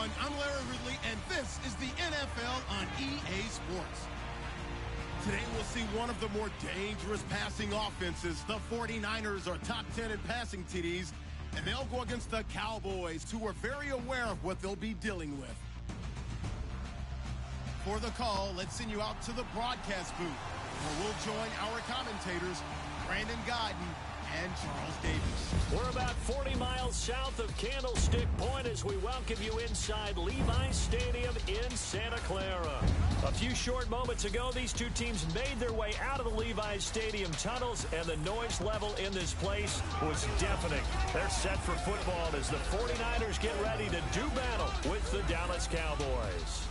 everyone. I'm Larry Ridley, and this is the NFL on EA Sports. Today we'll see one of the more dangerous passing offenses. The 49ers are top 10 in passing TDs, and they'll go against the Cowboys, who are very aware of what they'll be dealing with. For the call, let's send you out to the broadcast booth, where we'll join our commentators, Brandon Godden and Charles Davis. We're about 40 miles south of Candlestick Point as we welcome you inside Levi's Stadium in Santa Clara. A few short moments ago, these two teams made their way out of the Levi's Stadium tunnels, and the noise level in this place was deafening. They're set for football as the 49ers get ready to do battle with the Dallas Cowboys.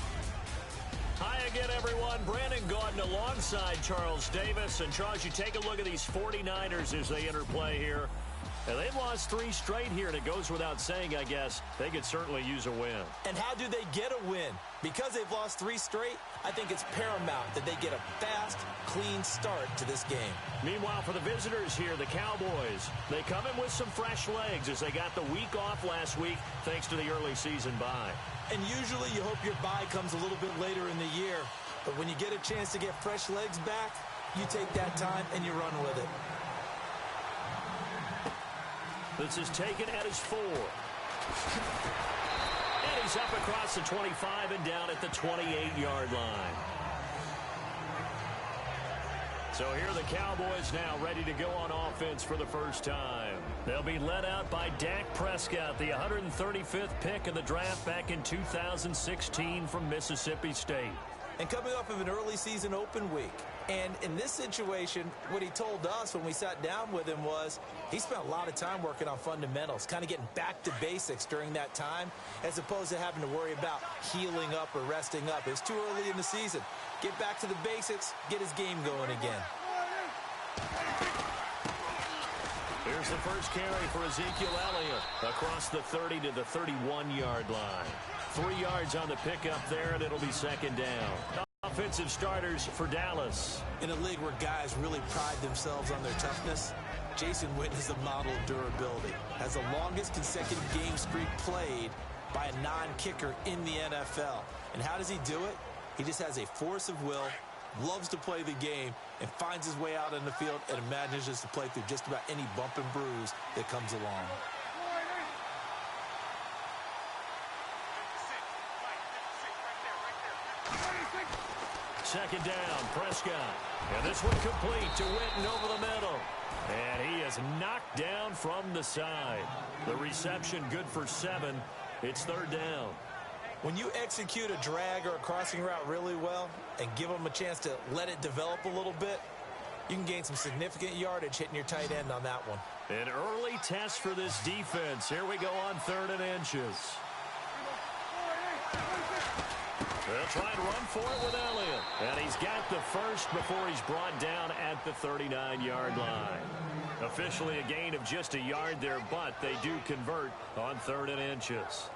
Hi again, everyone. Brandon Gaudin alongside Charles Davis. And, Charles, you take a look at these 49ers as they interplay here. And they've lost 3 straight here, and it goes without saying, I guess, they could certainly use a win. And how do they get a win? Because they've lost 3 straight, I think it's paramount that they get a fast, clean start to this game. Meanwhile, for the visitors here, the Cowboys, they come in with some fresh legs as they got the week off last week thanks to the early season bye. And usually you hope your bye comes a little bit later in the year. But when you get a chance to get fresh legs back, you take that time and you run with it. This is taken at his 4. And he's up across the 25 and down at the 28-yard line. So here are the Cowboys now ready to go on offense for the first time. They'll be led out by Dak Prescott, the 135th pick in the draft back in 2016 from Mississippi State. And coming off of an early season open week. And in this situation, what he told us when we sat down with him was he spent a lot of time working on fundamentals, kind of getting back to basics during that time, as opposed to having to worry about healing up or resting up. It's too early in the season. Get back to the basics, get his game going again. Here's the first carry for Ezekiel Elliott across the 30 to the 31-yard line. 3 yards on the pickup there, and it'll be second down. Offensive starters for Dallas. In a league where guys really pride themselves on their toughness, Jason Witten is a model of durability. Has the longest consecutive game streak played by a non-kicker in the NFL. And how does he do it? He just has a force of will, loves to play the game, and finds his way out in the field and manages to play through just about any bump and bruise that comes along. Second down, Prescott. And this one complete to Witten over the middle. And he is knocked down from the side. The reception good for 7. It's third down. When you execute a drag or a crossing route really well and give them a chance to let it develop a little bit, you can gain some significant yardage hitting your tight end on that one. An early test for this defense. Here we go on 3rd and inches. They'll try and run for it with Elliott. And he's got the first before he's brought down at the 39-yard line. Officially a gain of just a yard there, but they do convert on 3rd and inches.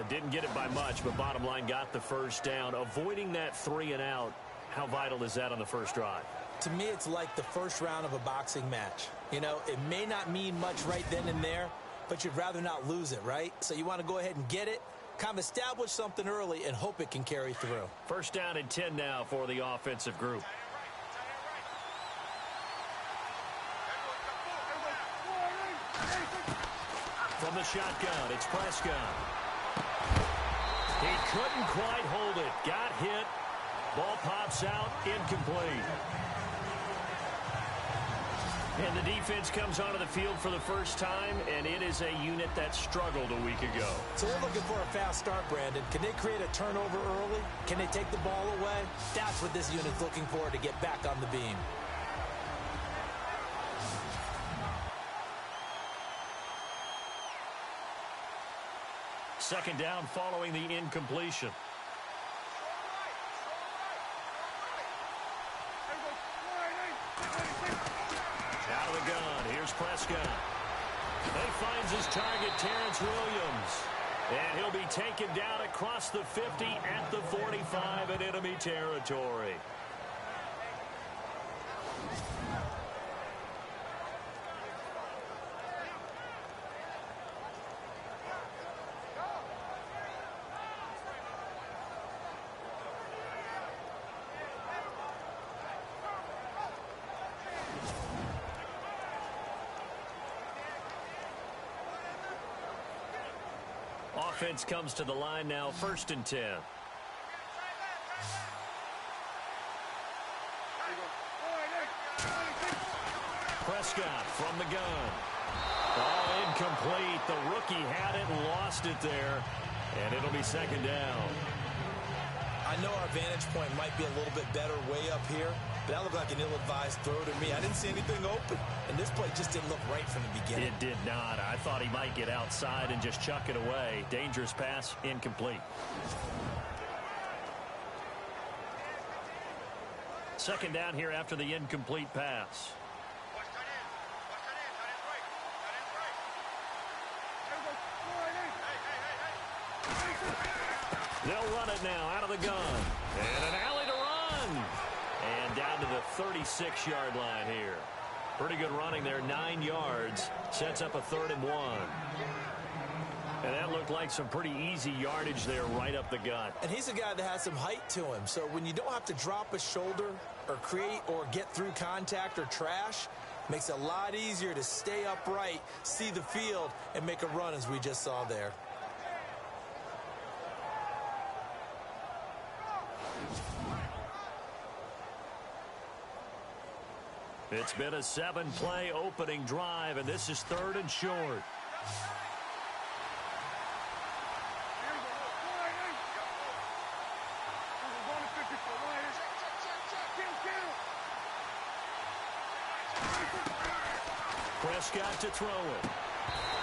Didn't get it by much, but bottom line got the first down. Avoiding that 3 and out, how vital is that on the first drive? To me, it's like the first round of a boxing match. You know, it may not mean much right then and there, but you'd rather not lose it, right? So you want to go ahead and get it, kind of establish something early, and hope it can carry through. First down and 10 now for the offensive group. From the shotgun, it's Prescott. He couldn't quite hold it. Got hit. Ball pops out. Incomplete. And the defense comes onto the field for the first time, and it is a unit that struggled a week ago. So we're looking for a fast start, Brandon. Can they create a turnover early? Can they take the ball away? That's what this unit's looking for to get back on the beam. Second down following the incompletion. Out of the gun, here's Prescott. He finds his target, Terrence Williams. And he'll be taken down across the 50 at the 45 in enemy territory. offense comes to the line now, 1st and 10. Prescott from the gun. Ball incomplete. The rookie had it and lost it there. And it'll be 2nd down. I know our vantage point might be a little bit better way up here, but that looked like an ill-advised throw to me. I didn't see anything open, and this play just didn't look right from the beginning. It did not. I thought he might get outside and just chuck it away. Dangerous pass, incomplete. 2nd down here after the incomplete pass. They'll run it now out of the gun. And an alley to run. And down to the 36-yard line here. Pretty good running there, 9 yards. Sets up a 3rd and 1. And that looked like some pretty easy yardage there right up the gut. And he's a guy that has some height to him. So when you don't have to drop a shoulder or create or get through contact or trash, makes it a lot easier to stay upright, see the field, and make a run as we just saw there. It's been a 7-play opening drive, and this is 3rd and short. Prescott to throw it.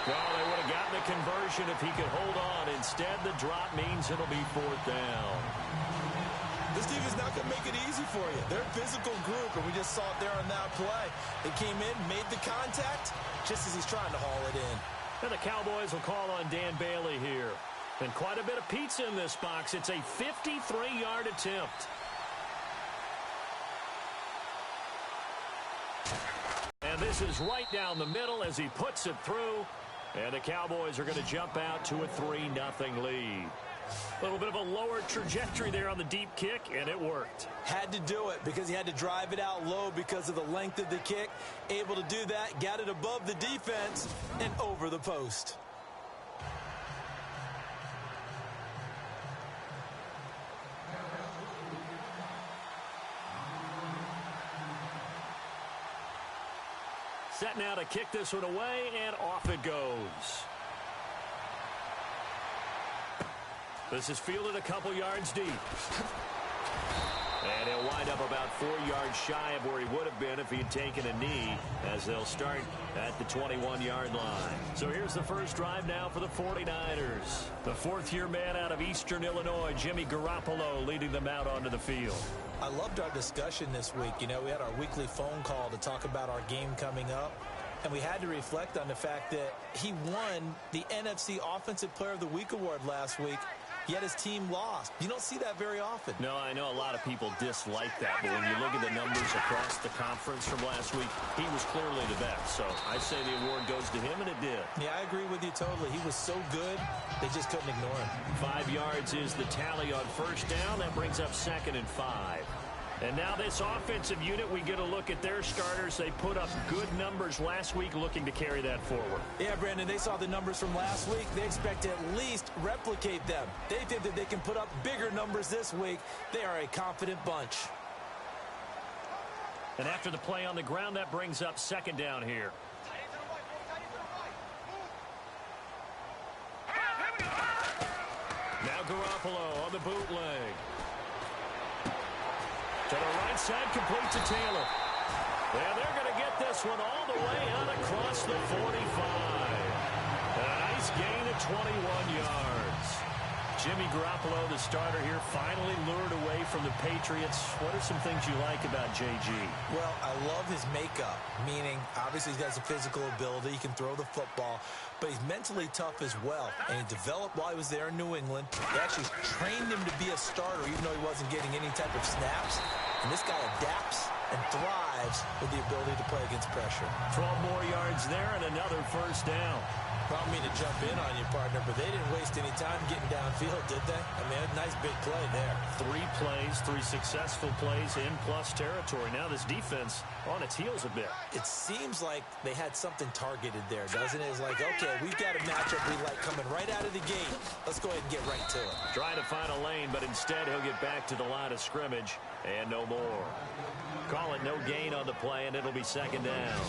Well, they would have gotten a conversion if he could hold on. Instead, the drop means it'll be 4th down. This team is not going to make it easy for you. They're a physical group, and we just saw it there on that play. They came in, made the contact, just as he's trying to haul it in. And the Cowboys will call on Dan Bailey here. And quite a bit of pizza in this box. It's a 53-yard attempt. And this is right down the middle as he puts it through. And the Cowboys are going to jump out to a 3-0 lead. A little bit of a lower trajectory there on the deep kick, and it worked. Had to do it because he had to drive it out low because of the length of the kick. Able to do that, got it above the defense and over the post. Set now to kick this one away, and off it goes. This is fielded a couple yards deep. And he'll wind up about 4 yards shy of where he would have been if he'd taken a knee, as they'll start at the 21-yard line. So here's the first drive now for the 49ers. The 4th-year man out of Eastern Illinois, Jimmy Garoppolo, leading them out onto the field. I loved our discussion this week. You know, we had our weekly phone call to talk about our game coming up. And we had to reflect on the fact that he won the NFC Offensive Player of the Week award last week, yet his team lost. You don't see that very often. No, I know a lot of people dislike that, but when you look at the numbers across the conference from last week, he was clearly the best. So I say the award goes to him, and it did. Yeah, I agree with you totally. He was so good, they just couldn't ignore him. 5 yards is the tally on first down. That brings up 2nd and 5. And now this offensive unit, we get a look at their starters. They put up good numbers last week, looking to carry that forward. Yeah, Brandon, they saw the numbers from last week. They expect to at least replicate them. They think that they can put up bigger numbers this week. They are a confident bunch. And after the play on the ground, that brings up 2nd down here. Now Garoppolo on the bootleg. To the right side, complete to Taylor. And they're going to get this one all the way out across the 45. And a nice gain of 21 yards. Jimmy Garoppolo, the starter here, finally lured away from the Patriots. What are some things you like about JG? Well, I love his makeup, meaning obviously he has a physical ability. He can throw the football, but he's mentally tough as well. And he developed while he was there in New England. They actually trained him to be a starter, even though he wasn't getting any type of snaps. And this guy adapts and thrives with the ability to play against pressure. 12 more yards there and another first down. Well, I don't mean to jump in on you, partner, but they didn't waste any time getting downfield, did they? I mean, a nice big play there. 3 plays, 3 successful plays in plus territory. Now this defense on its heels a bit. It seems like they had something targeted there, doesn't it? It's like, okay, we've got a matchup we like coming right out of the gate. Let's go ahead and get right to it. Trying to find a lane, but instead he'll get back to the line of scrimmage and no more. Call it no gain on the play, and it'll be second down.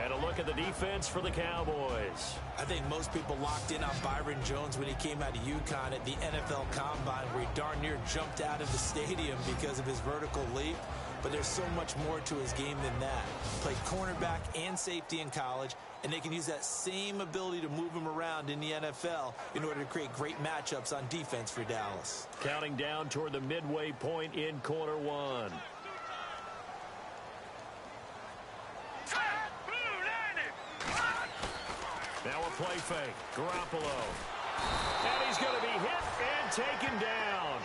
And a look at the defense for the Cowboys. I think most people locked in on Byron Jones when he came out of UConn at the NFL Combine, where he darn near jumped out of the stadium because of his vertical leap. But there's so much more to his game than that. Played cornerback and safety in college, and they can use that same ability to move him around in the NFL in order to create great matchups on defense for Dallas. Counting down toward the midway point in quarter 1. Now a play fake. Garoppolo. And he's going to be hit and taken down.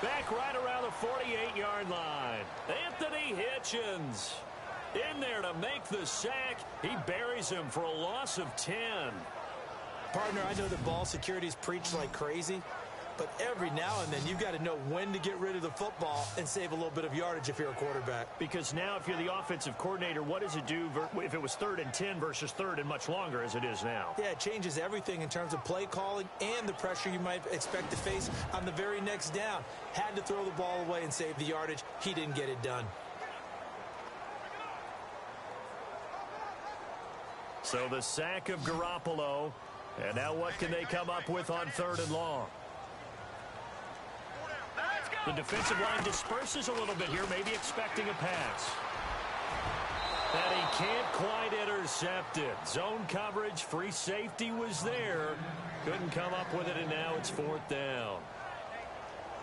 Back right around the 48-yard line. Anthony Hitchens in there to make the sack. He buries him for a loss of 10. Partner, I know that ball security is preached like crazy, but every now and then you've got to know when to get rid of the football and save a little bit of yardage if you're a quarterback. Because now if you're the offensive coordinator, what does it do if it was 3rd and 10 versus 3rd and much longer as it is now? Yeah, it changes everything in terms of play calling and the pressure you might expect to face on the very next down. Had to throw the ball away and save the yardage. He didn't get it done. So the sack of Garoppolo. And now what can they come up with on 3rd and long? The defensive line disperses a little bit here, maybe expecting a pass. And he can't quite intercept it. Zone coverage, free safety was there. Couldn't come up with it, and now it's 4th down.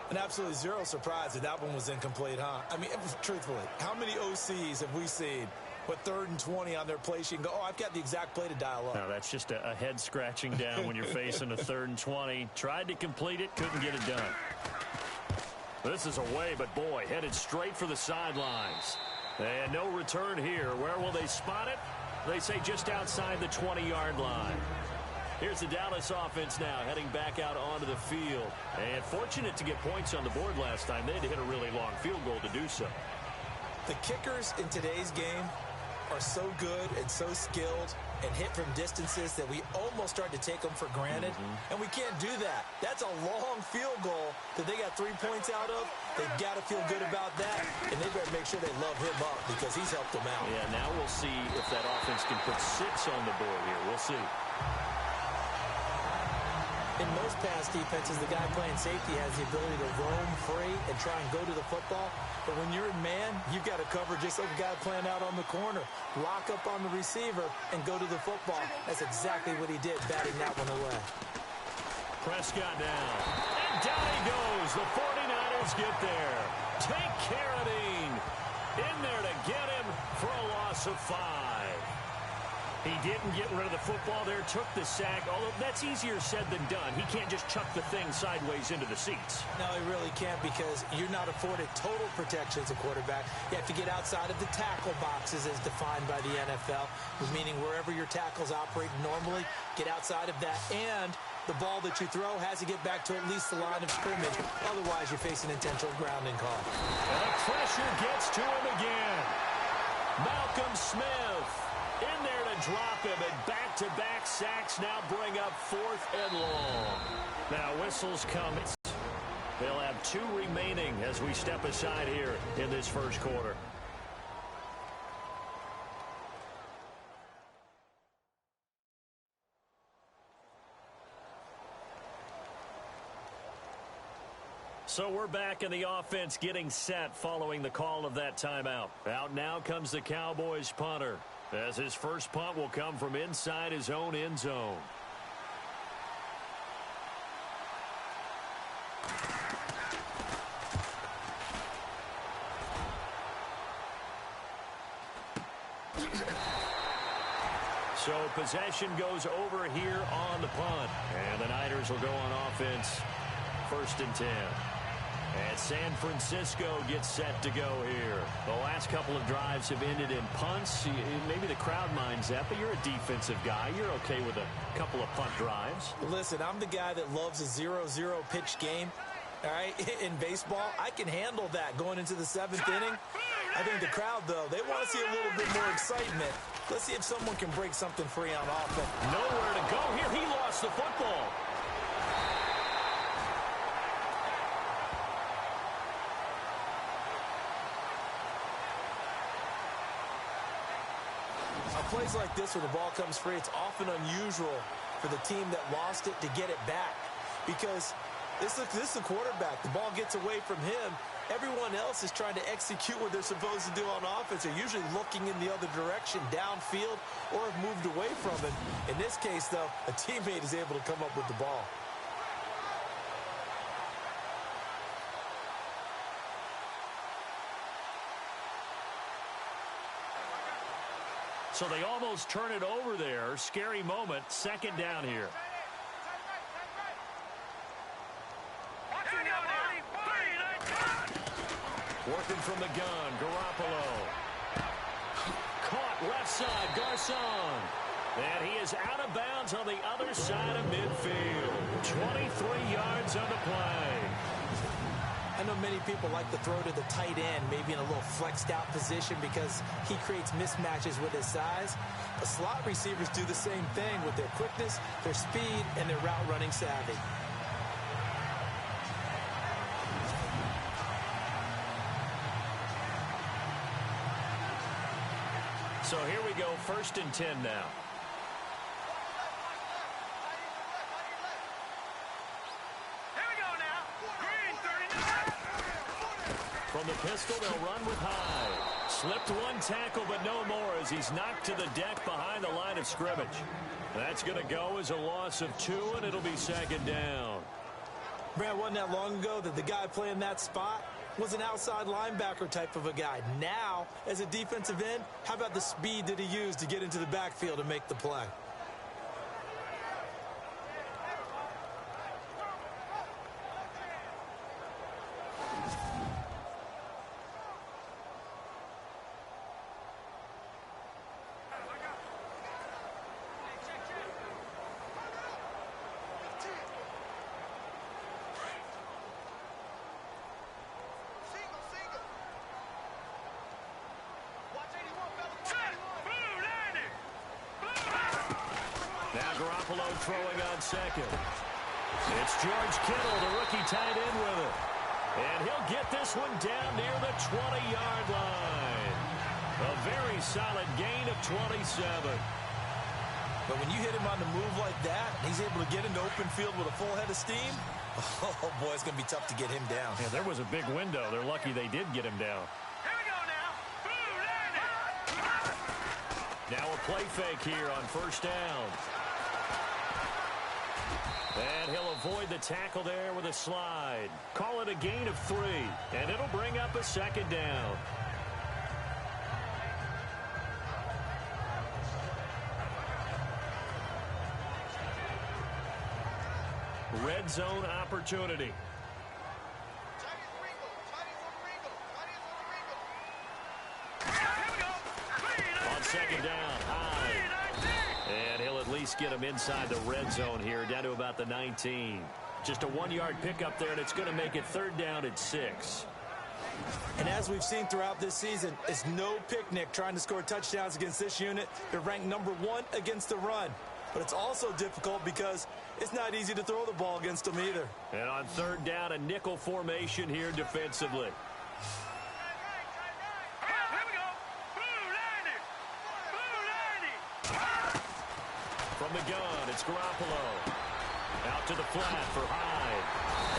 And absolutely zero surprise that one was incomplete, huh? I mean, truthfully, how many OCs have we seen with 3rd and 20 on their play sheet and go, oh, I've got the exact play to dial up? No, that's just a head scratching down when you're facing a 3rd and 20. Tried to complete it, couldn't get it done. This is away, but boy, headed straight for the sidelines. And no return here. Where will they spot it? They say just outside the 20-yard line. Here's the Dallas offense now heading back out onto the field. And fortunate to get points on the board last time. They had to hit a really long field goal to do so. The kickers in today's game are so good and so skilled and hit from distances that we almost start to take them for granted. And we can't do that. That's a long field goal that they got 3 points out of. They've got to feel good about that, and they better make sure they love him up because he's helped them out. Yeah, now we'll see if that offense can put 6 on the board here. We'll see. In most pass defenses, the guy playing safety has the ability to roam free and try and go to the football. But when you're in man, you've got to cover just like a guy playing out on the corner. Lock up on the receiver and go to the football. That's exactly what he did, batting that one away. Prescott down. And down he goes. The 49ers get there. Take Carradine in there to get him for a loss of 5. He didn't get rid of the football there, took the sack, although that's easier said than done. He can't just chuck the thing sideways into the seats. No, he really can't because you're not afforded total protection as a quarterback. You have to get outside of the tackle boxes as defined by the NFL, meaning wherever your tackles operate normally, get outside of that, and the ball that you throw has to get back to at least the line of scrimmage. Otherwise, you're facing intentional grounding call. And the pressure gets to him again. Malcolm Smith in there to drop him, and back-to-back sacks now bring up 4th and long. Now whistles come. They'll have 2 remaining as we step aside here in this first quarter. So we're back in the offense getting set following the call of that timeout. Out now comes the Cowboys punter, as his first punt will come from inside his own end zone. So possession goes over here on the punt. And the Niners will go on offense. 1st and 10. And San Francisco gets set to go here. The last couple of drives have ended in punts. Maybe the crowd minds that, but you're a defensive guy. You're okay with a couple of punt drives. Listen, I'm the guy that loves a 0-0 pitch game. All right, in baseball, I can handle that going into the 7th inning. I think the crowd, though, they want to see a little bit more excitement. Let's see if someone can break something free on offense. Nowhere to go here. He lost the football. On plays like this where the ball comes free, it's often unusual for the team that lost it to get it back because this is the quarterback. The ball gets away from him. Everyone else is trying to execute what they're supposed to do on offense. They're usually looking in the other direction, downfield, or have moved away from it. In this case, though, a teammate is able to come up with the ball. So they almost turn it over there. Scary moment. 2nd down here. Working from the gun, Garoppolo. Caught left side, Garcon. And he is out of bounds on the other side of midfield. 23 yards on the play. I know many people like to throw to the tight end, maybe in a little flexed out position because he creates mismatches with his size. The slot receivers do the same thing with their quickness, their speed, and their route running savvy. So here we go, 1st and 10 now. From the pistol, they'll run with Hyde. Slipped one tackle, but no more as he's knocked to the deck behind the line of scrimmage. That's going to go as a loss of 2, and it'll be 2nd down. Brad, wasn't that long ago that the guy playing that spot was an outside linebacker type of a guy. Now, as a defensive end, how about the speed that he used to get into the backfield and make the play? Garoppolo throwing on 2nd. It's George Kittle, the rookie tight end with it. And he'll get this one down near the 20-yard line. A very solid gain of 27. But when you hit him on the move like that, and he's able to get into open field with a full head of steam, oh, boy, it's going to be tough to get him down. Yeah, there was a big window. They're lucky they did get him down. Here we go now. Now a play fake here on 1st down. And he'll avoid the tackle there with a slide. Call it a gain of 3, and it'll bring up a 2nd down. Red zone opportunity. On 2nd down, Hyde. And he'll at least get him inside the red zone here, down to about the 19. Just a 1-yard pickup there, and it's going to make it 3rd down at 6. And as we've seen throughout this season, it's no picnic trying to score touchdowns against this unit. They're ranked number 1 against the run. But it's also difficult because it's not easy to throw the ball against them either. And on 3rd down, a nickel formation here defensively. From the gun, it's Garoppolo. Out to the flat for Hyde.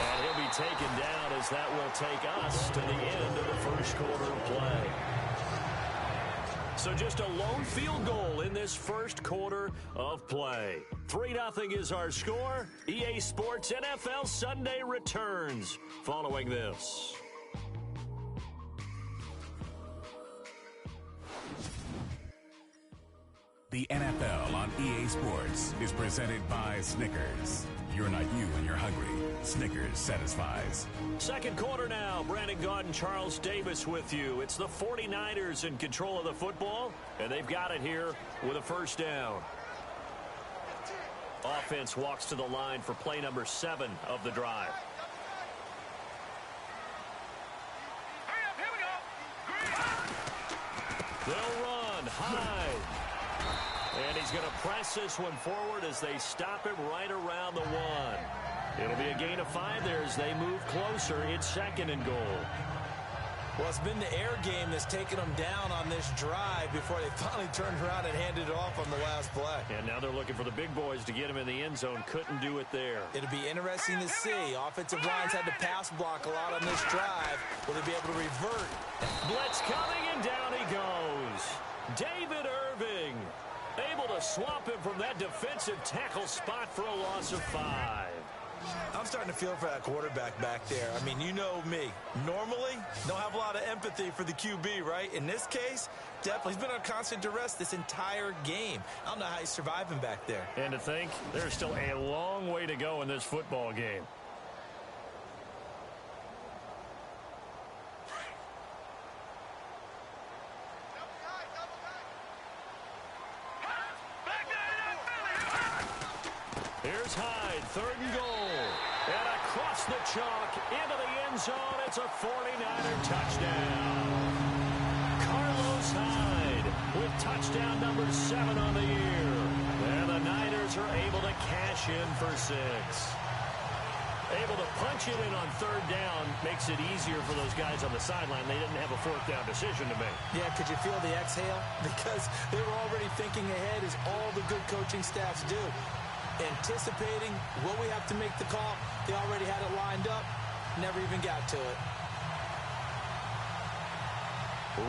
And he'll be taken down as that will take us to the end of the 1st quarter of play. So just a lone field goal in this 1st quarter of play. 3-0 is our score. EA Sports NFL Sunday returns following this. The NFL on EA Sports is presented by Snickers. You're not you when you're hungry. Snickers satisfies. Second quarter now. Brandon Gaudin, Charles Davis with you. It's the 49ers in control of the football, and they've got it here with a first down. Offense walks to the line for play number 7 of the drive. They'll run high. And he's going to press this one forward as they stop him right around the 1. It'll be a gain of 5 there as they move closer. It's second and goal. Well, it's been the air game that's taken them down on this drive before they finally turned around and handed it off on the last play. And now they're looking for the big boys to get him in the end zone. Couldn't do it there. It'll be interesting to see. Offensive lines had to pass block a lot on this drive. Will they be able to revert? Blitz coming, and down he goes. David Irving able to swamp him from that defensive tackle spot for a loss of 5. I'm starting to feel for that quarterback back there. I mean, you know me. Normally, don't have a lot of empathy for the QB, right? In this case, definitely. He's been under constant duress this entire game. I don't know how he's surviving back there. And to think, there's still a long way to go in this football game. Here's Hyde, third and goal. And across the chalk, into the end zone, it's a 49er touchdown. Carlos Hyde with touchdown number 7 on the year. And the Niners are able to cash in for 6. Able to punch it in on third down makes it easier for those guys on the sideline. They didn't have a fourth down decision to make. Yeah, could you feel the exhale? Because they were already thinking ahead, as all the good coaching staffs do. Anticipating will we have to make the call. They already had it lined up. Never even got to it.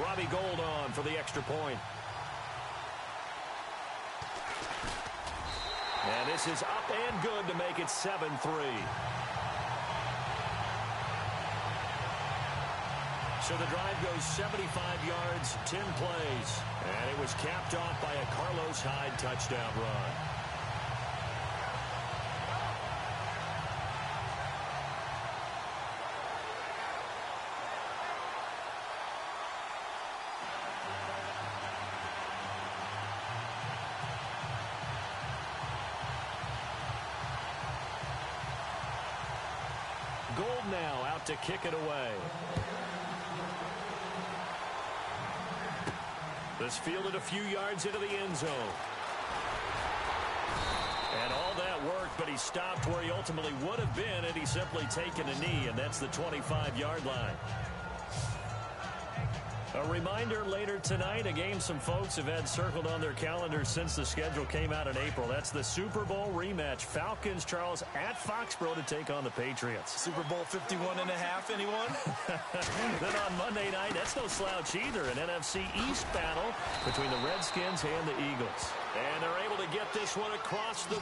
Robbie Gould on for the extra point. And this is up and good to make it 7-3. So the drive goes 75 yards, 10 plays. And it was capped off by a Carlos Hyde touchdown run. Gould now out to kick it away. This fielded a few yards into the end zone. And all that worked, but he stopped where he ultimately would have been had he simply taken a knee, and that's the 25-yard line. A reminder later tonight, a game some folks have had circled on their calendars since the schedule came out in April. That's the Super Bowl rematch. Falcons, Charles, at Foxborough to take on the Patriots. Super Bowl 51.5, anyone? Then on Monday night, that's no slouch either. An NFC East battle between the Redskins and the Eagles. And they're able to get this one across the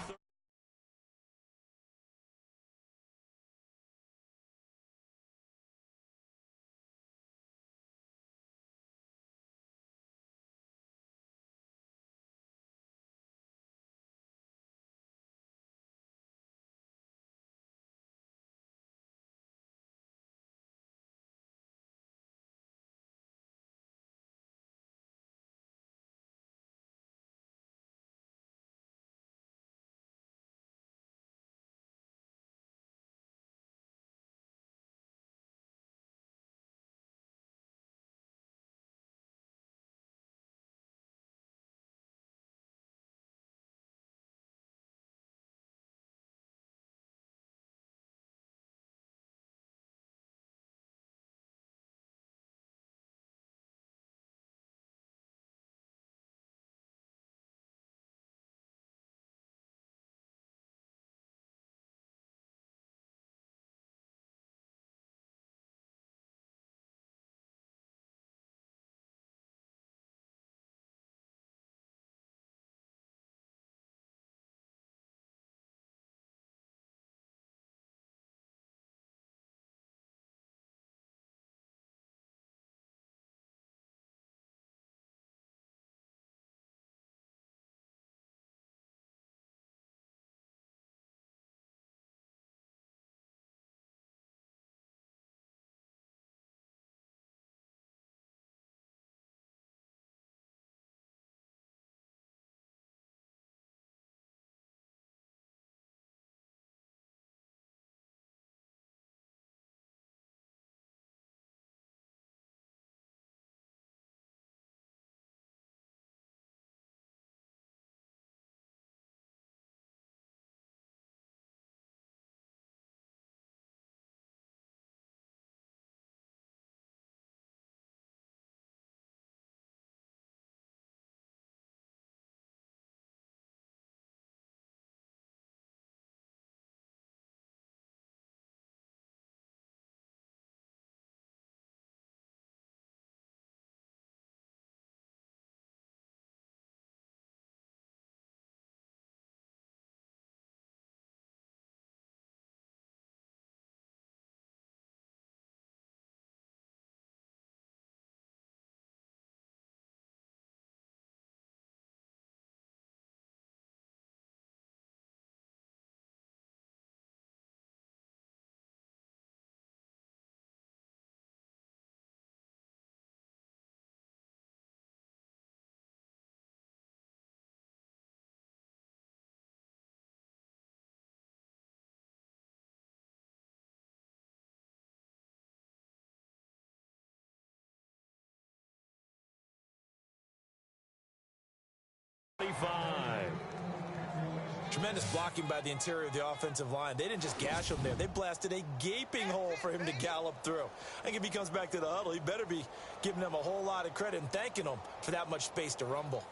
Tremendous blocking by the interior of the offensive line. They didn't just gash him there. They blasted a gaping hole for him to gallop through. I think if he comes back to the huddle, he better be giving them a whole lot of credit and thanking them for that much space to rumble.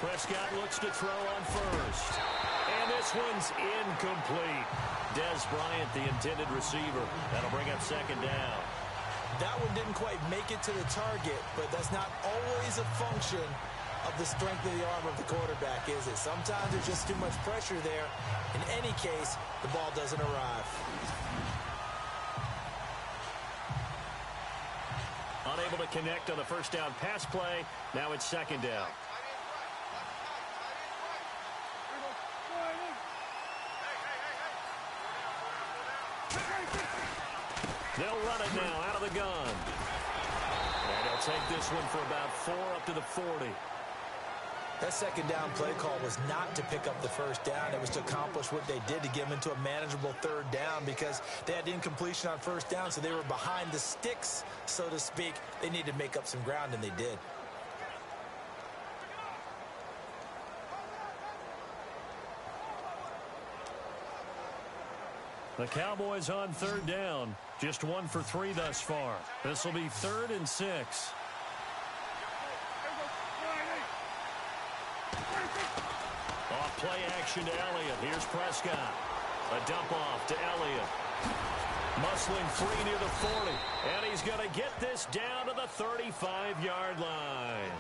Prescott looks to throw on first. And this one's incomplete. Des Bryant, the intended receiver. That'll bring up second down. That one didn't quite make it to the target, but that's not always a function of the strength of the arm of the quarterback, is it? Sometimes there's just too much pressure there. In any case, the ball doesn't arrive. Unable to connect on the first down pass play. Now it's second down. They'll run it now out of the gun. And they'll take this one for about 4 up to the 40. That second down play call was not to pick up the first down. It was to accomplish what they did to get them into a manageable third down because they had incompletion on first down, so they were behind the sticks, so to speak. They needed to make up some ground, and they did. The Cowboys on third down. Just 1 for 3 thus far. This will be 3rd and 6. Off play action to Elliott. Here's Prescott. A dump off to Elliott. Muscling free near the 40. And he's going to get this down to the 35-yard line.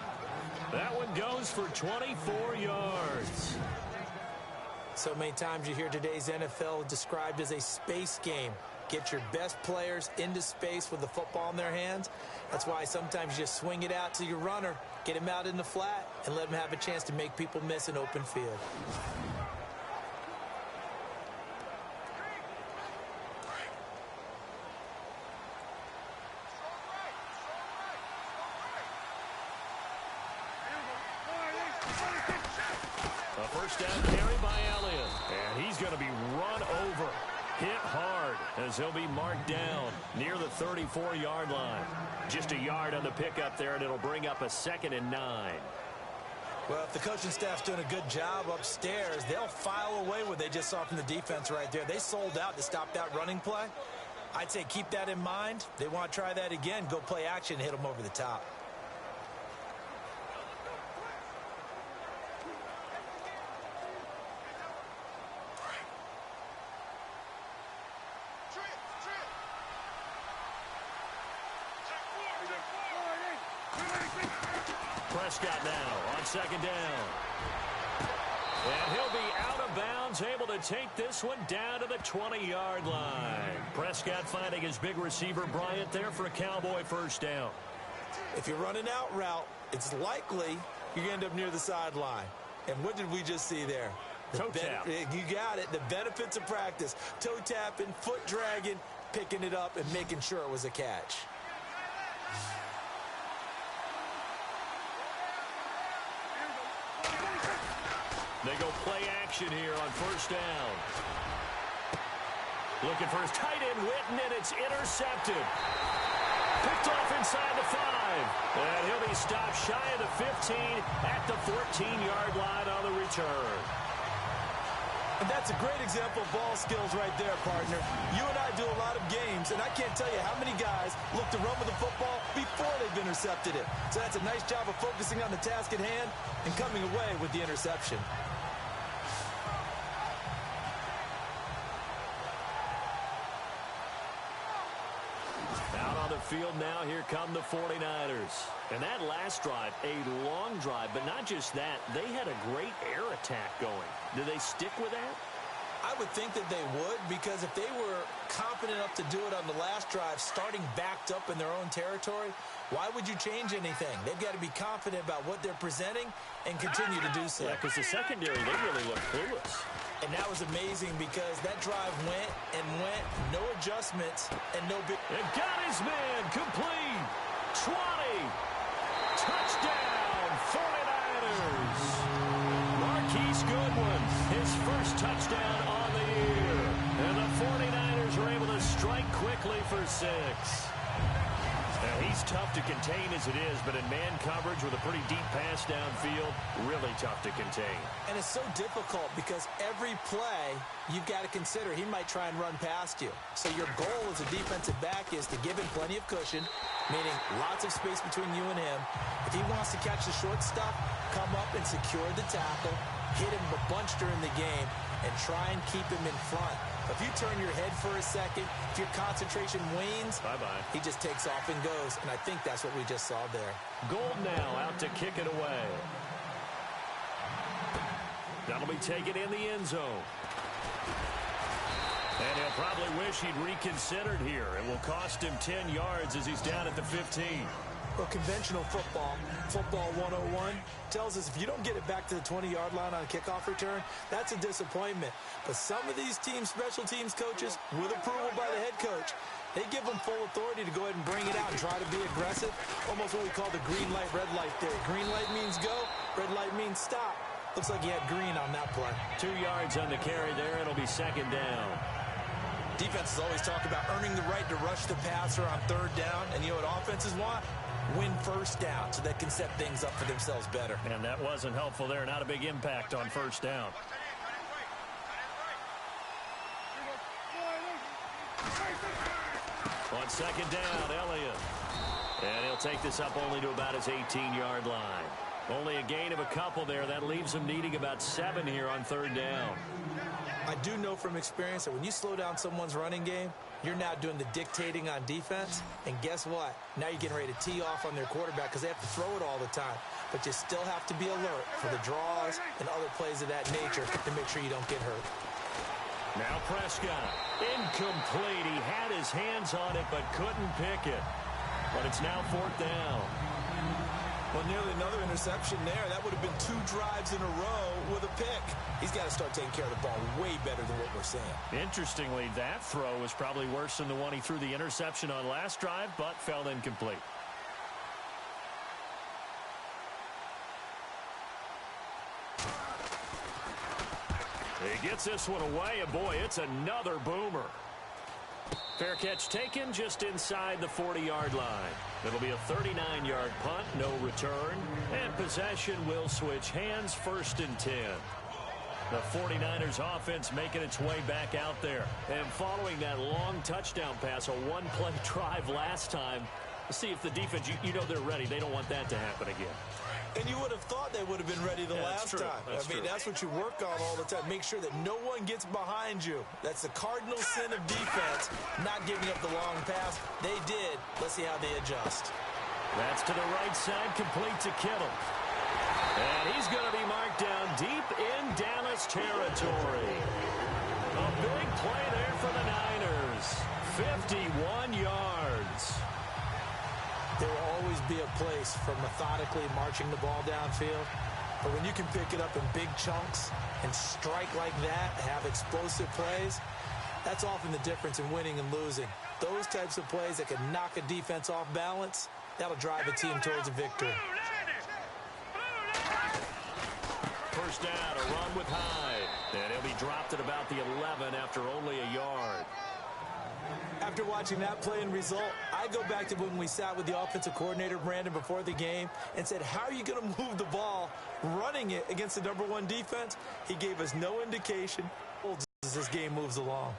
That one goes for 24 yards. So many times you hear today's NFL described as a space game. Get your best players into space with the football in their hands. That's why sometimes you just swing it out to your runner, get him out in the flat, and let him have a chance to make people miss an open field. A first down carry by Elliott. And he's going to be run over. Hit hard as he'll be marked down near the 34-yard line. Just a yard on the pickup there, and it'll bring up a 2nd and 9. Well, if the coaching staff's doing a good job upstairs, they'll file away what they just saw from the defense right there. They sold out to stop that running play. I'd say keep that in mind. They want to try that again. Go play action, hit them over the top. Prescott now on second down. And he'll be out of bounds, able to take this one down to the 20-yard line. Prescott finding his big receiver Bryant there for a Cowboy first down. If you're running out route, it's likely you're going to end up near the sideline. And what did we just see there? Toe tap. You got it. The benefits of practice. Toe tapping, foot dragging, picking it up, and making sure it was a catch. They go play action here on first down. Looking for his tight end, Witten, and it's intercepted. Picked off inside the 5. And he'll be stopped shy of the 15 at the 14-yard line on the return. And that's a great example of ball skills right there, partner. You and I do a lot of games, and I can't tell you how many guys look to run with the football before they've intercepted it. So that's a nice job of focusing on the task at hand and coming away with the interception. Out on the field now, here come the 49ers. And that last drive, a long drive, but not just that, they had a great air attack going. Do they stick with that? I would think that they would, because if they were confident enough to do it on the last drive, starting backed up in their own territory, why would you change anything? They've got to be confident about what they're presenting and continue to do so. Yeah, because the secondary, they really look clueless. And that was amazing because that drive went and went, no adjustments, and no big... And got his man, complete, 20, touchdown, 49ers. Marquise Goodwin, his first touchdown on the year. And the 49ers are able to strike quickly for 6. Now, he's tough to contain as it is, but in man coverage with a pretty deep pass downfield, really tough to contain. And it's so difficult because every play you've got to consider he might try and run past you. So your goal as a defensive back is to give him plenty of cushion, meaning lots of space between you and him. If he wants to catch the short stuff, come up and secure the tackle, hit him a bunch during the game, and try and keep him in front. If you turn your head for a second, if your concentration wanes, bye-bye. He just takes off and goes, and I think that's what we just saw there. Gold now out to kick it away. That'll be taken in the end zone. And he'll probably wish he'd reconsidered here. It will cost him 10 yards as he's down at the 15. Well, conventional football 101, tells us if you don't get it back to the 20-yard line on a kickoff return, that's a disappointment. But some of these teams, special teams coaches, with approval by the head coach, they give them full authority to go ahead and bring it out and try to be aggressive, almost what we call the green light, red light theory. Green light means go, red light means stop. Looks like he had green on that play. 2 yards on the carry there. It'll be second down. Defenses always talk about earning the right to rush the passer on third down, and you know what offenses want? Win first down so they can set things up for themselves better. And that wasn't helpful there. Not a big impact on first down. On second down, Elliott. And he'll take this up only to about his 18-yard line. Only a gain of a couple there. That leaves him needing about 7 here on third down. I do know from experience that when you slow down someone's running game, you're now doing the dictating on defense. And guess what? Now you're getting ready to tee off on their quarterback because they have to throw it all the time. But you still have to be alert for the draws and other plays of that nature to make sure you don't get hurt. Now Prescott. Incomplete. He had his hands on it but couldn't pick it. But it's now fourth down. Well, nearly another interception there. That would have been 2 drives in a row with a pick. He's got to start taking care of the ball way better than what we're seeing. Interestingly, that throw was probably worse than the one he threw the interception on last drive, but fell incomplete. He gets this one away, and boy, it's another boomer. Fair catch taken just inside the 40-yard line. It'll be a 39-yard punt, no return, and possession will switch hands, first and 10. The 49ers offense making its way back out there. And following that long touchdown pass, a one-play drive last time, see if the defense, you know they're ready. They don't want that to happen again. And you would have thought they would have been ready the last time. That's what you work on all the time. Make sure that no one gets behind you. That's the cardinal sin of defense, not giving up the long pass. They did. Let's see how they adjust. That's to the right side, complete to Kittle. And he's going to be marked down deep in Dallas territory. A big play there for the Niners. 51 yards. There will always be a place for methodically marching the ball downfield. But when you can pick it up in big chunks and strike like that, have explosive plays, that's often the difference in winning and losing. Those types of plays that can knock a defense off balance, that'll drive a team towards a victory. First down, a run with Hyde. And he'll be dropped at about the 11 after only a yard. After watching that play and result, I go back to when we sat with the offensive coordinator, Brandon, before the game and said, how are you going to move the ball running it against the #1 defense? He gave us no indication as this game moves along.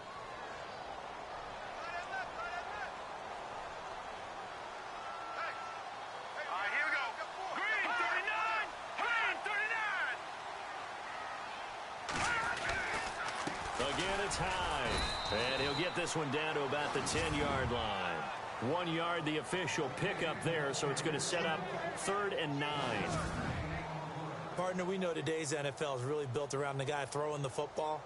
Again, it's Hyde. And he'll get this one down to about the 10-yard line. 1 yard, the official pickup there, so it's going to set up 3rd and 9. Partner, we know today's NFL is really built around the guy throwing the football.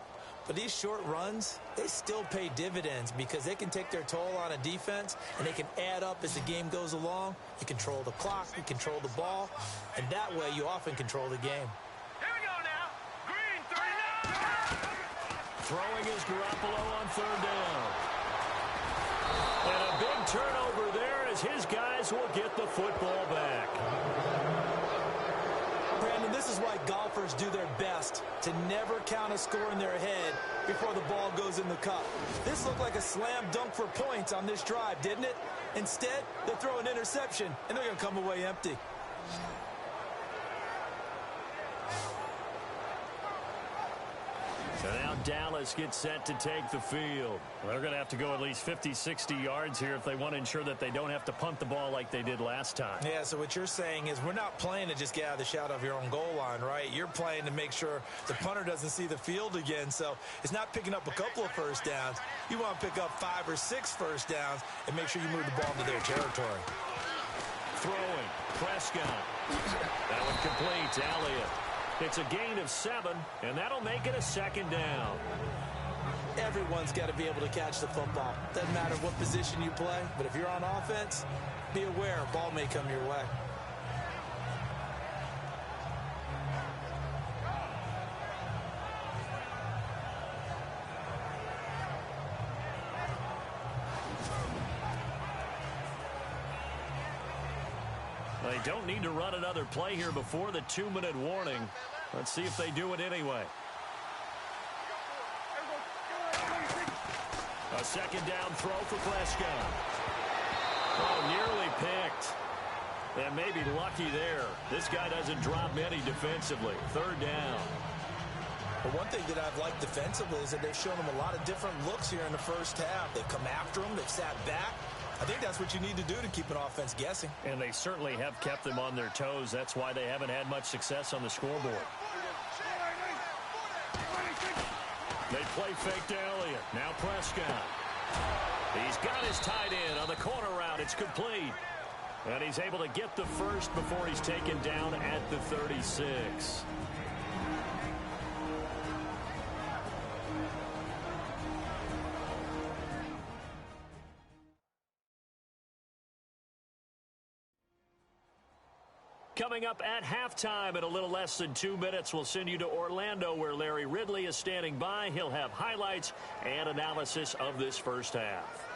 But these short runs, they still pay dividends because they can take their toll on a defense and they can add up as the game goes along. You control the clock, you control the ball, and that way you often control the game. Throwing is Garoppolo on 3rd down. And a big turnover there as his guys will get the football back. Brandon, this is why golfers do their best to never count a score in their head before the ball goes in the cup. This looked like a slam dunk for points on this drive, didn't it? Instead, they throw an interception, and they're going to come away empty. So now Dallas gets set to take the field. They're going to have to go at least 50, 60 yards here if they want to ensure that they don't have to punt the ball like they did last time. Yeah, so what you're saying is we're not playing to just get out of the shadow of your own goal line, right? You're playing to make sure the punter doesn't see the field again. So it's not picking up a couple of first downs. You want to pick up 5 or 6 first downs and make sure you move the ball into their territory. Throwing, Prescott. That one complete to Elliott. It's a gain of 7, and that'll make it a second down. Everyone's got to be able to catch the football. Doesn't matter what position you play, but if you're on offense, be aware a ball may come your way. They don't need to run another play here before the 2-minute warning. Let's see if they do it anyway. A second down throw for Prescott. Oh, nearly picked. And maybe lucky there. This guy doesn't drop many defensively. Third down. But one thing that I've liked defensively is that they've shown them a lot of different looks here in the first half. They've come after them. They've sat back. I think that's what you need to do to keep an offense guessing. And they certainly have kept them on their toes. That's why they haven't had much success on the scoreboard. They play fake to Elliott. Now Prescott. He's got his tight end on the corner route. It's complete. And he's able to get the first before he's taken down at the 36. Coming up at halftime in a little less than 2 minutes, we'll send you to Orlando where Larry Ridley is standing by. He'll have highlights and analysis of this first half.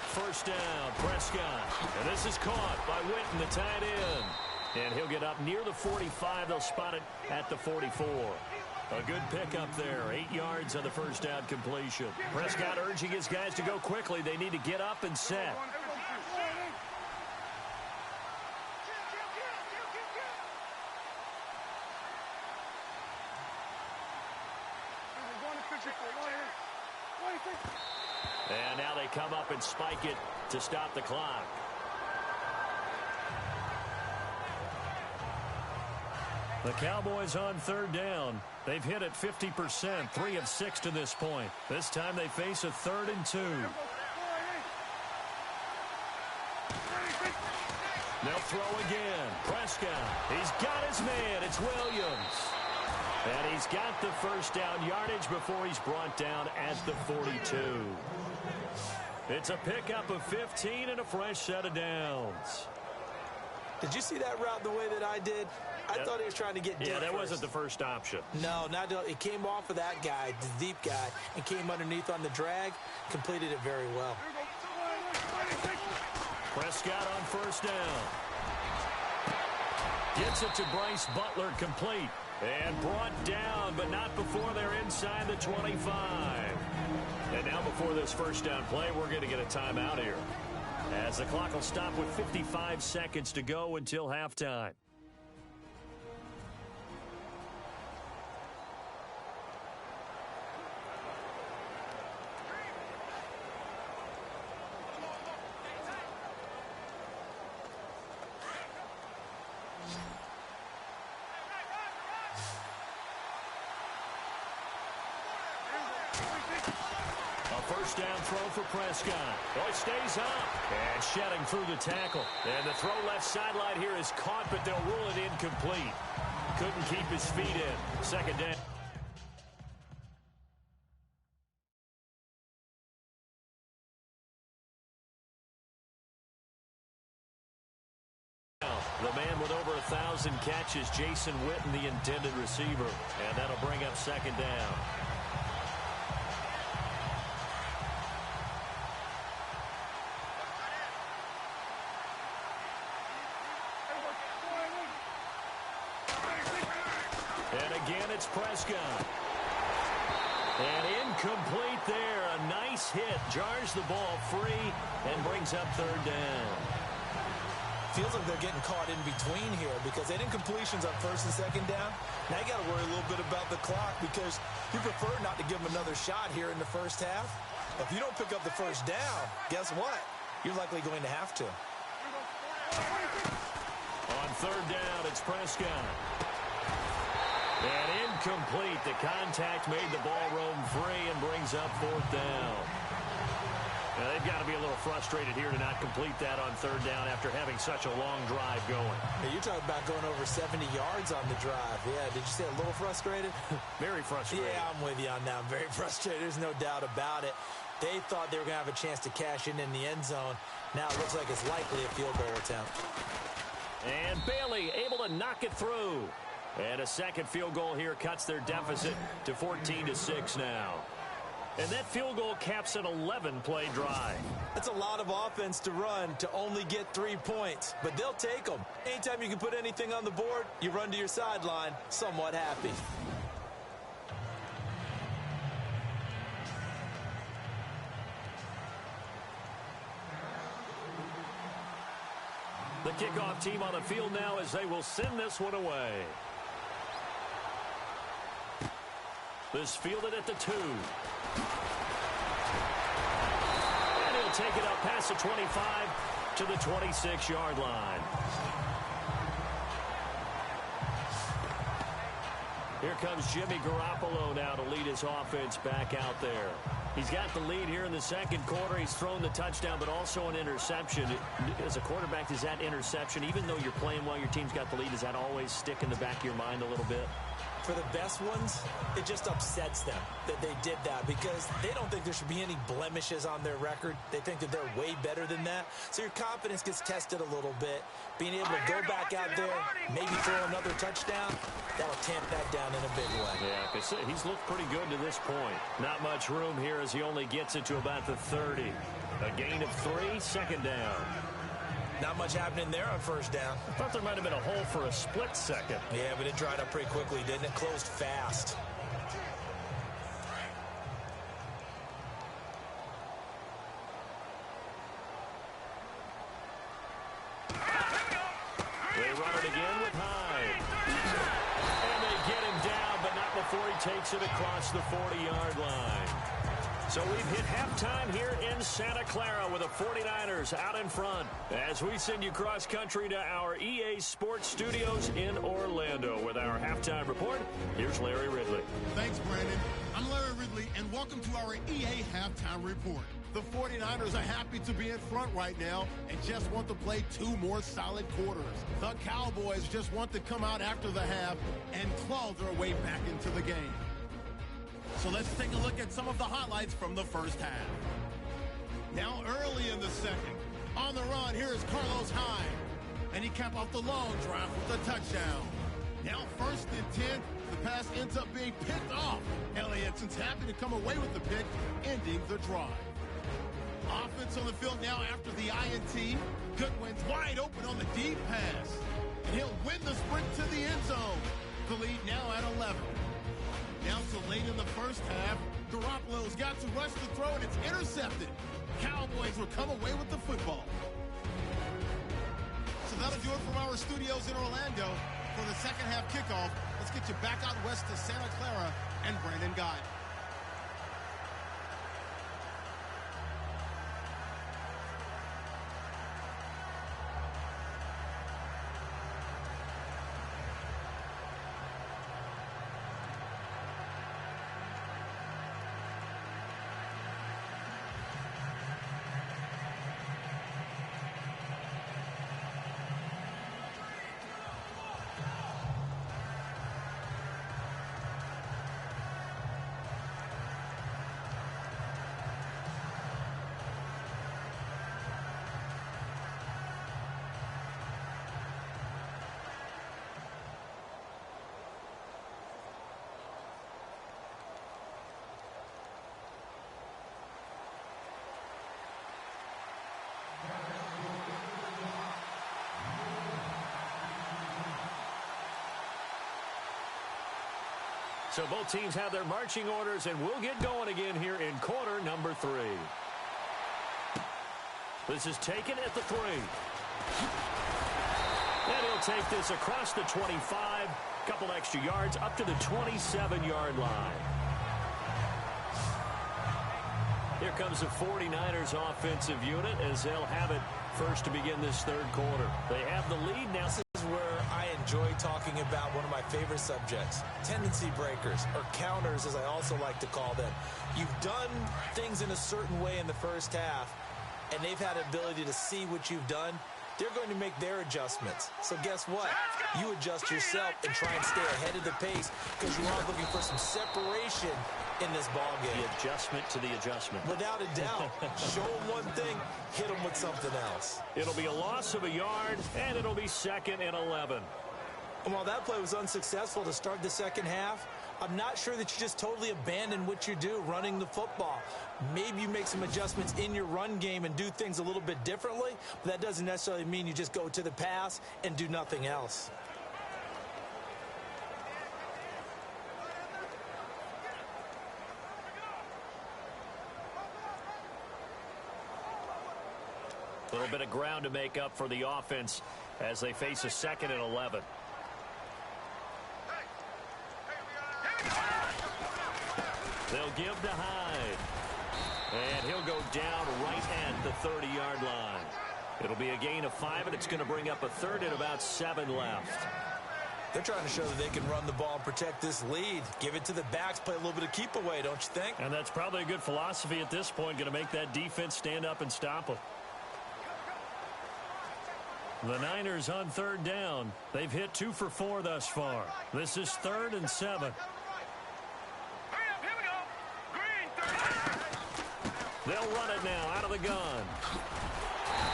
First down, Prescott. And this is caught by Witten, the tight end. And he'll get up near the 45. They'll spot it at the 44. A good pickup there. 8 yards on the first down completion. Prescott urging his guys to go quickly. They need to get up and set. And now they come up and spike it to stop the clock. The Cowboys on third down. They've hit it 50%, 3 of 6 to this point. This time they face a 3rd and 2. They'll throw again. Prescott. He's got his man. It's Williams. And he's got the first down yardage before he's brought down at the 42. It's a pickup of 15 and a fresh set of downs. Did you see that route the way that I did? I thought he was trying to get deep. Yeah, that first. wasn't the first option. No, not it came off of that guy, the deep guy, and came underneath on the drag, completed it very well. Prescott on first down. Gets it to Bryce Butler, complete. And brought down, but not before they're inside the 25. And now before this first down play, we're going to get a timeout here, as the clock will stop with 55 seconds to go until halftime. First down throw for Prescott. Oh, it stays up. And shedding through the tackle. And the throw left sideline here is caught, but they'll rule it incomplete. Couldn't keep his feet in. Second down. The man with over 1,000 catches, Jason Witten, the intended receiver. And that'll bring up second down. again. It's Prescott. And incomplete there. A nice hit. Jars the ball free and brings up third down. Feels like they're getting caught in between here because they didn't completions on first and second down. Now you got to worry a little bit about the clock because you prefer not to give them another shot here in the first half. If you don't pick up the first down, guess what? You're likely going to have to. On third down, it's Prescott. And incomplete. The contact made the ball roam free and brings up fourth down. Now, they've got to be a little frustrated here to not complete that on third down after having such a long drive going. Hey, you're talking about going over 70 yards on the drive. Yeah, did you say a little frustrated? Very frustrated. Yeah, I'm with you on that. I'm very frustrated. There's no doubt about it. They thought they were going to have a chance to cash in the end zone. Now it looks like it's likely a field goal attempt. And Bailey able to knock it through. And a second field goal here cuts their deficit to 14-6 now. And that field goal caps an 11-play drive. That's a lot of offense to run to only get 3 points, but they'll take them. Anytime you can put anything on the board, you run to your sideline somewhat happy. The kickoff team on the field now as they will send this one away. This fielded at the 2. And he'll take it up past the 25 to the 26-yard line. Here comes Jimmy Garoppolo now to lead his offense back out there. He's got the lead here in the second quarter. He's thrown the touchdown, but also an interception. As a quarterback, does that interception, even though you're playing well, your team's got the lead, does that always stick in the back of your mind a little bit? For the best ones, it just upsets them that they did that because they don't think there should be any blemishes on their record. They think that they're way better than that. So your confidence gets tested a little bit. Being able to go back out there, maybe throw another touchdown, that'll tamp that down in a big way. Yeah, because he's looked pretty good to this point. Not much room here as he only gets it to about the 30. A gain of 3, second down. Not much happening there on first down. I thought there might have been a hole for a split second. Yeah, but it dried up pretty quickly, didn't it? Closed fast. They run it again with Hyde. And they get him down, but not before he takes it across the 40-yard line. So we've hit halftime here in Santa Clara with the 49ers out in front. As we send you cross-country to our EA Sports Studios in Orlando with our halftime report, here's Larry Ridley. Thanks, Brandon. I'm Larry Ridley, and welcome to our EA Halftime Report. The 49ers are happy to be in front right now and just want to play 2 more solid quarters. The Cowboys just want to come out after the half and claw their way back into the game. So let's take a look at some of the highlights from the first half. Now early in the second, on the run, here is Carlos Hyde. And he capped off the long drive with a touchdown. Now first and 10, the pass ends up being picked off. Elliott's happy to come away with the pick, ending the drive. Offense on the field now after the INT. Goodwin's wide open on the deep pass. And he'll win the sprint to the end zone. The lead now at 11. Now so late in the first half, Garoppolo's got to rush the throw, and it's intercepted. Cowboys will come away with the football. So that'll do it from our studios in Orlando for the second half kickoff. Let's get you back out west to Santa Clara and Brandon Guy. So both teams have their marching orders, and we'll get going again here in quarter number 3. This is taken at the 3. And he'll take this across the 25, couple extra yards up to the 27-yard line. Here comes the 49ers offensive unit as they'll have it first to begin this third quarter. They have the lead now. This is where I enjoy talking about one of my favorite subjects, tendency breakers, or counters as I also like to call them. You've done things in a certain way in the first half, and they've had an ability to see what you've done. They're going to make their adjustments. So guess what? You adjust yourself and try and stay ahead of the pace because you are looking for some separation in this ball game. The adjustment to the adjustment. Without a doubt. Show them one thing, hit them with something else. It'll be a loss of a yard, and it'll be 2nd and 11. And while that play was unsuccessful to start the second half, I'm not sure that you just totally abandon what you do running the football. Maybe you make some adjustments in your run game and do things a little bit differently, but that doesn't necessarily mean you just go to the pass and do nothing else. A little bit of ground to make up for the offense as they face a 2nd and 11. They'll give to Hyde. And he'll go down right at the 30-yard line. It'll be a gain of 5, and it's going to bring up a 3rd and about 7 left. They're trying to show that they can run the ball and protect this lead. Give it to the backs, play a little bit of keep away, don't you think? And that's probably a good philosophy at this point, going to make that defense stand up and stop them. The Niners on 3rd down. They've hit 2 for 4 thus far. This is 3rd and 7. They'll run it now out of the gun.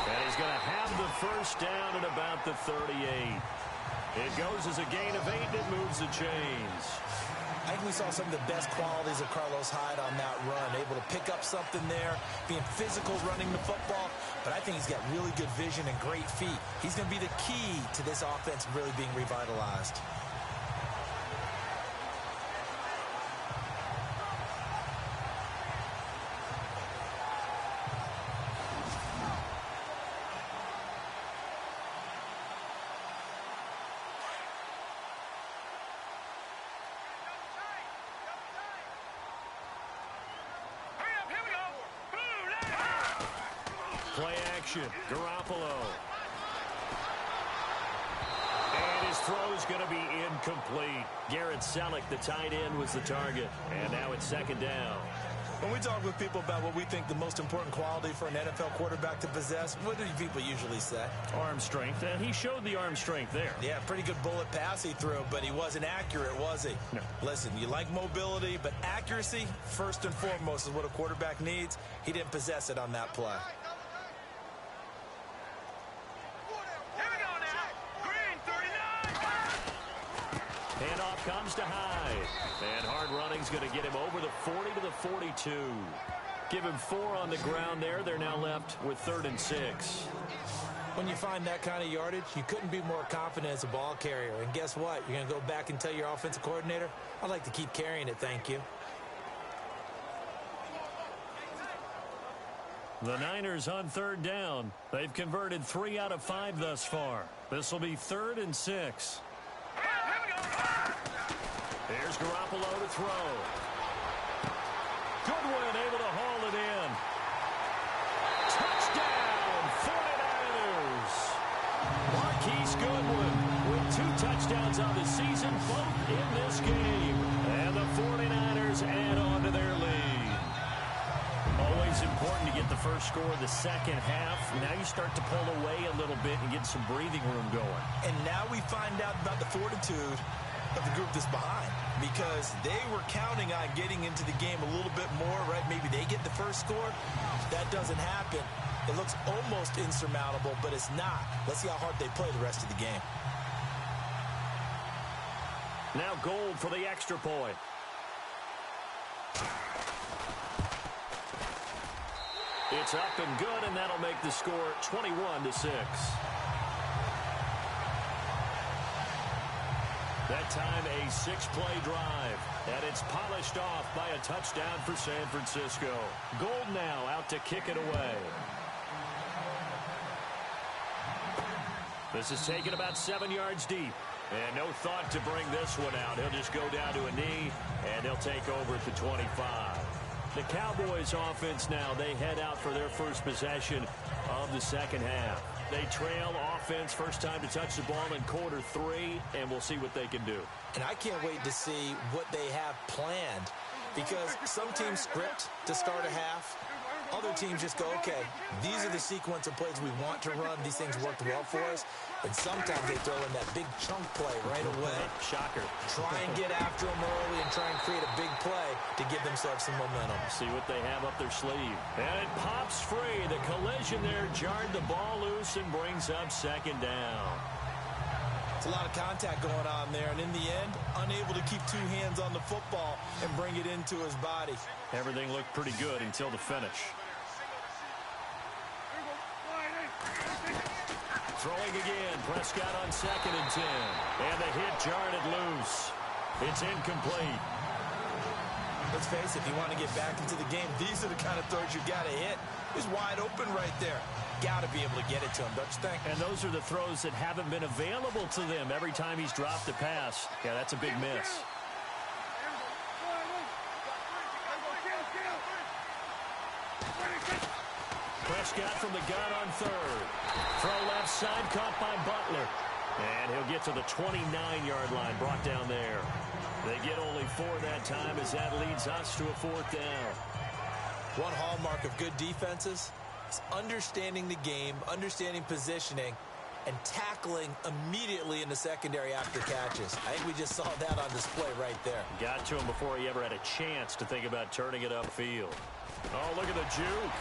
And he's going to have the first down at about the 38. It goes as a gain of 8, and it moves the chains. I think we saw some of the best qualities of Carlos Hyde on that run. Able to pick up something there, being physical running the football. But I think he's got really good vision and great feet. He's going to be the key to this offense really being revitalized. Play action, Garoppolo. And his throw's going to be incomplete. Garrett Selleck, the tight end, was the target. And now it's 2nd down. When we talk with people about what we think the most important quality for an NFL quarterback to possess, what do people usually say? Arm strength, and he showed the arm strength there. Yeah, pretty good bullet pass he threw, but he wasn't accurate, was he? No. Listen, you like mobility, but accuracy, first and foremost, is what a quarterback needs. He didn't possess it on that play. Handoff comes to Hyde. And hard running's going to get him over the 40 to the 42. Give him 4 on the ground there. They're now left with 3rd and 6. When you find that kind of yardage, you couldn't be more confident as a ball carrier. And guess what? You're going to go back and tell your offensive coordinator, I'd like to keep carrying it, thank you. The Niners on 3rd down. They've converted 3 out of 5 thus far. This will be 3rd and 6. Here's Garoppolo to throw. Goodwin able to haul it in. Touchdown, 49ers. Marquise Goodwin with 2 touchdowns on the season, both in this game. And the 49ers add on to their lead. Always important to get the first score of the second half. Now you start to pull away a little bit and get some breathing room going. And now we find out about the fortitude of the group that's behind, because they were counting on getting into the game a little bit more, right? Maybe they get the first score. That doesn't happen. It looks almost insurmountable, but it's not. Let's see how hard they play the rest of the game. Now Gold for the extra point. It's up and good, and that'll make the score 21-6. That time a 6-play drive. And it's polished off by a touchdown for San Francisco. Gold now out to kick it away. This is taken about 7 yards deep. And no thought to bring this one out. He'll just go down to a knee, and he'll take over at the 25. The Cowboys offense now, they head out for their first possession of the second half. They trail offense, first time to touch the ball in quarter 3, and we'll see what they can do. And I can't wait to see what they have planned, because some teams script to start a half. Other teams just go, okay, these are the sequence of plays we want to run. These things worked well for us. And sometimes they throw in that big chunk play right away. Shocker. Try and get after them early and try and create a big play to give themselves some momentum. See what they have up their sleeve. And it pops free. The collision there jarred the ball loose and brings up second down. It's a lot of contact going on there, and in the end, unable to keep two hands on the football and bring it into his body. Everything looked pretty good until the finish. Throwing again, Prescott on 2nd and 10. And the hit jarred it loose. It's incomplete. Let's face it, if you want to get back into the game, these are the kind of throws you got to hit. He's wide open right there. Got to be able to get it to him, don't you think? And those are the throws that haven't been available to them every time he's dropped a pass. Yeah, that's a big miss. Prescott from the gun on 3rd. Throw left side, caught by Butler. And he'll get to the 29-yard line, brought down there. They get only 4 that time as that leads us to a 4th down. One hallmark of good defenses is understanding the game, understanding positioning, and tackling immediately in the secondary after catches. I think we just saw that on display right there. Got to him before he ever had a chance to think about turning it upfield. Oh, look at the juke.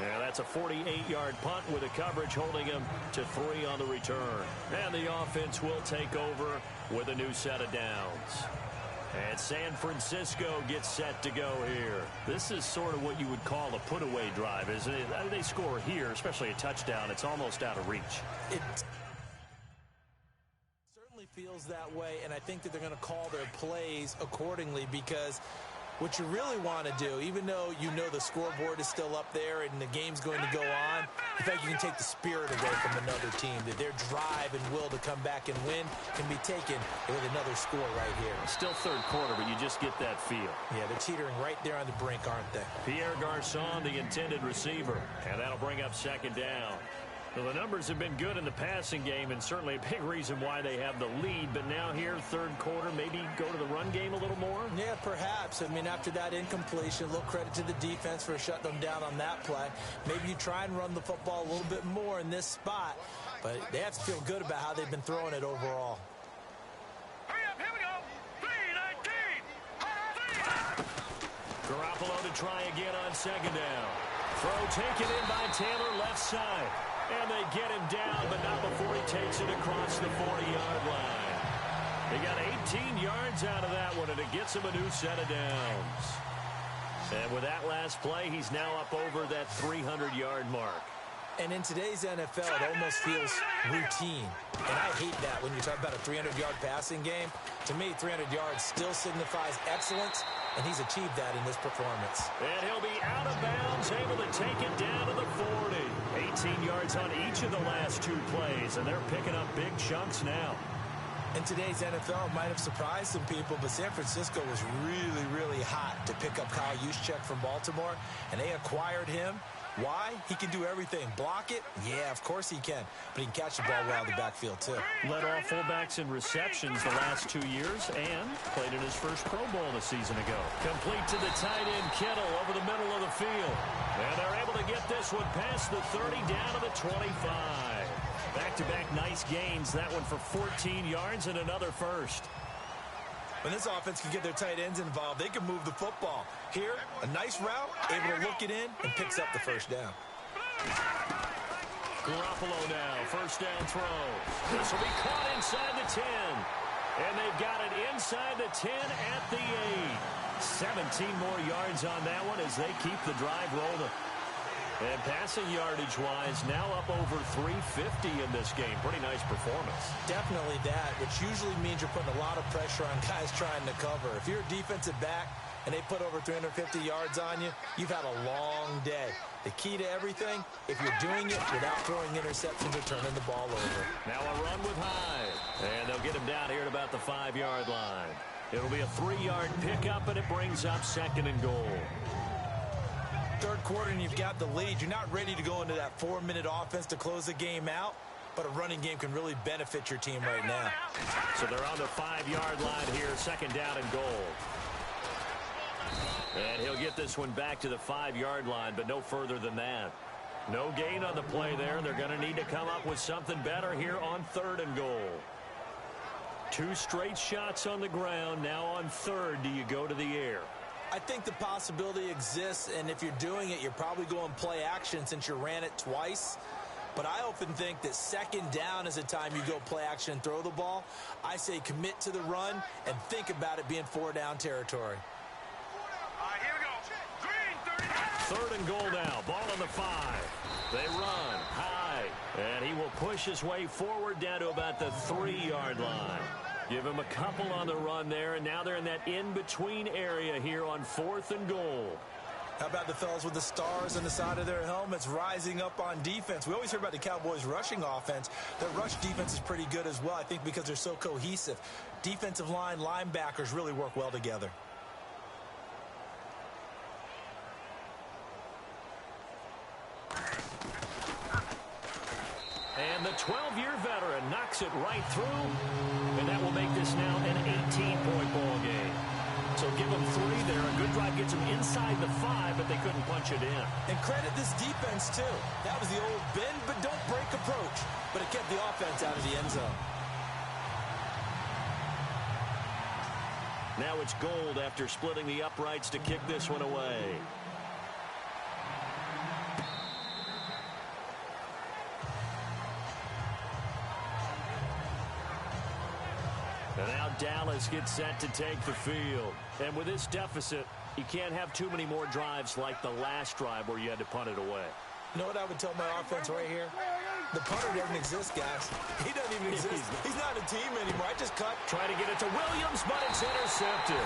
Yeah, that's a 48-yard punt with a coverage holding him to 3 on the return. And the offense will take over with a new set of downs. And San Francisco gets set to go here. This is sort of what you would call a put-away drive, isn't it? They score here, especially a touchdown. It's almost out of reach. It certainly feels that way, and I think that they're going to call their plays accordingly, because what you really want to do, even though you know the scoreboard is still up there and the game's going to go on, in fact, you can take the spirit away from another team, that their drive and will to come back and win can be taken with another score right here. Still third quarter, but you just get that feel. Yeah, they're teetering right there on the brink, aren't they? Pierre Garçon, the intended receiver, and that'll bring up second down. Well, the numbers have been good in the passing game, and certainly a big reason why they have the lead. But now here, third quarter, maybe go to the run game a little more? Yeah, perhaps. I mean, after that incompletion, a little credit to the defense for shutting them down on that play. Maybe you try and run the football a little bit more in this spot. But they have to feel good about how they've been throwing it overall. Hurry up, here we go. 3-19. Garoppolo to try again on second down. Throw taken in by Taylor, left side. And they get him down, but not before he takes it across the 40-yard line. They got 18 yards out of that one, and it gets him a new set of downs. And with that last play, he's now up over that 300-yard mark. And in today's NFL, it almost feels routine. And I hate that when you talk about a 300-yard passing game. To me, 300 yards still signifies excellence, and he's achieved that in this performance. And he'll be out of bounds, able to take it down to the 40. 18 yards on each of the last 2 plays, and they're picking up big chunks now. In today's NFL, it might have surprised some people, but San Francisco was really, really hot to pick up Kyle Juszczyk from Baltimore, and they acquired him. Why? He can do everything. Block it? Yeah, of course he can. But he can catch the ball well in the backfield, too. Led all fullbacks in receptions the last 2 years and played in his first Pro Bowl a season ago. Complete to the tight end, Kittle, over the middle of the field. And they're able to get this one past the 30 down to the 25. Back-to-back nice gains. That one for 14 yards and another first. When this offense can get their tight ends involved, they can move the football. Here, a nice route, able to look it in, and picks up the first down. Garoppolo now, first down throw. This will be caught inside the 10. And they've got it inside the 10 at the 8. 17 more yards on that one as they keep the drive rolling. And passing yardage-wise, now up over 350 in this game. Pretty nice performance. Definitely that, which usually means you're putting a lot of pressure on guys trying to cover. If you're a defensive back and they put over 350 yards on you, you've had a long day. The key to everything, if you're doing it without throwing interceptions or turning the ball over. Now a run with Hyde. And they'll get him down here at about the 5-yard line. It'll be a 3-yard pickup, and it brings up 2nd and goal. Third quarter, and you've got the lead. You're not ready to go into that 4-minute offense to close the game out, but a running game can really benefit your team right now. So they're on the 5-yard line here, 2nd down and goal. And he'll get this one back to the 5-yard line, but no further than that. No gain on the play there. They're going to need to come up with something better here on 3rd and goal. 2 straight shots on the ground. Now on 3rd, do you go to the air? I think the possibility exists, and if you're doing it, you're probably going play action since you ran it twice. But I often think that 2nd down is a time you go play action and throw the ball. I say commit to the run and think about it being 4-down territory. All right, here we go. Green, 3rd and goal now. Ball on the 5. They run high, and he will push his way forward down to about the 3-yard line. Give him a couple on the run there, and now they're in that in-between area here on 4th and goal. How about the fellas with the stars on the side of their helmets rising up on defense? We always hear about the Cowboys' rushing offense. Their rush defense is pretty good as well, I think, because they're so cohesive. Defensive line, linebackers really work well together. And the 12-year veteran knocks it right through, and that will make this now an 18-point ball game. So give them 3 there. A good drive gets them inside the 5, but they couldn't punch it in. And credit this defense, too. That was the old bend but don't break approach, but it kept the offense out of the end zone. Now it's Gold after splitting the uprights to kick this one away. And now Dallas gets set to take the field. And with this deficit, you can't have too many more drives like the last drive where you had to punt it away. You know what I would tell my offense right here? The punter doesn't exist, guys. He doesn't even exist. He's not a team anymore. I just cut. Try to get it to Williams, but it's intercepted.